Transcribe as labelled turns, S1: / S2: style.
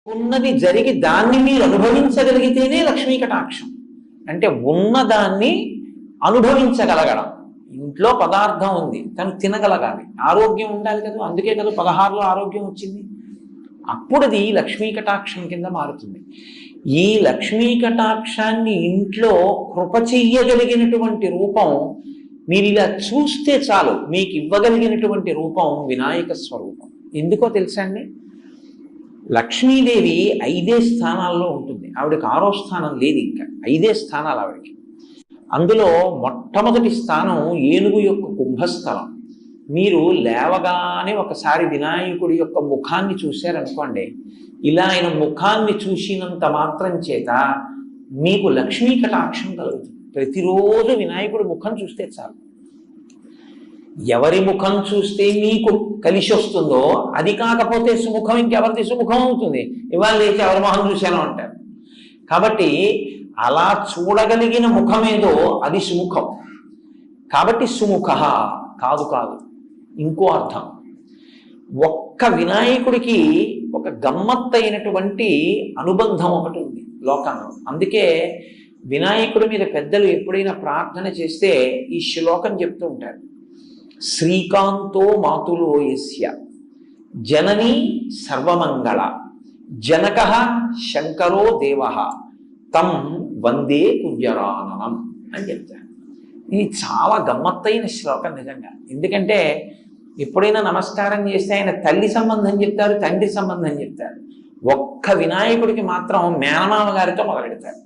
S1: ఉన్నది జరిగి దాన్ని మీరు అనుభవించగలిగితేనే లక్ష్మీ కటాక్షం. అంటే ఉన్నదాన్ని అనుభవించగలగడం. ఇంట్లో పదార్థం ఉంది, తను తినగలగాలి, ఆరోగ్యం ఉండాలి కదా, అందుకే కదా 16లో ఆరోగ్యం వచ్చింది. అప్పుడు అది లక్ష్మీ కటాక్షం కింద మారుతుంది. ఈ లక్ష్మీ కటాక్షాన్ని ఇంట్లో కృప చెయ్యగలిగినటువంటి రూపం మీరు ఇలా చూస్తే చాలు, మీకు ఇవ్వగలిగినటువంటి రూపం వినాయక స్వరూపం. ఎందుకో తెలుసా అండి, లక్ష్మీదేవి 5 స్థానాల్లో ఉంటుంది. ఆవిడకి 6వ స్థానం లేదు, ఇంకా 5 స్థానాలు ఆవిడకి. అందులో మొట్టమొదటి స్థానం ఏనుగు యొక్క కుంభస్థలం. మీరు లేవగానే ఒకసారి వినాయకుడి యొక్క ముఖాన్ని చూశారనుకోండి, ఇలా ఆయన ముఖాన్ని చూసినంత మాత్రం చేత మీకు లక్ష్మీ కటాక్షం కలుగుతుంది. ప్రతిరోజు వినాయకుడి ముఖం చూస్తే చాలు. ఎవరి ముఖం చూస్తే మీకు కలిసి వస్తుందో, అది కాకపోతే సుముఖం ఇంకెవరిది సుముఖం అవుతుంది. ఇవాళ లేచి ఎవరి ముఖం చూశానో అంటారు. కాబట్టి అలా చూడగలిగిన ముఖమేదో అది సుముఖం. కాబట్టి సుముఖ కాదు కాదు, ఇంకో అర్థం. ఒక్క వినాయకుడికి ఒక గమ్మత్తైనటువంటి అనుబంధం ఒకటి ఉంది లోకంలో. అందుకే వినాయకుడి మీద పెద్దలు ఎప్పుడైనా ప్రార్థన చేస్తే ఈ శ్లోకం చెప్తూ ఉంటారు. శ్రీకాంతో మాతులో యస్య జననీ సర్వమంగళ జనక శంకరో దేవ తం వందే కువ్యరాననం అని చెప్తారు. ఇది చాలా గమ్మత్తైన శ్లోకం నిజంగా. ఎందుకంటే ఎప్పుడైనా నమస్కారం చేస్తే ఆయన తల్లి సంబంధం చెప్తారు, తండ్రి సంబంధం చెప్తారు. ఒక్క వినాయకుడికి మాత్రం మేనమామ గారితో మొదలెడతారు.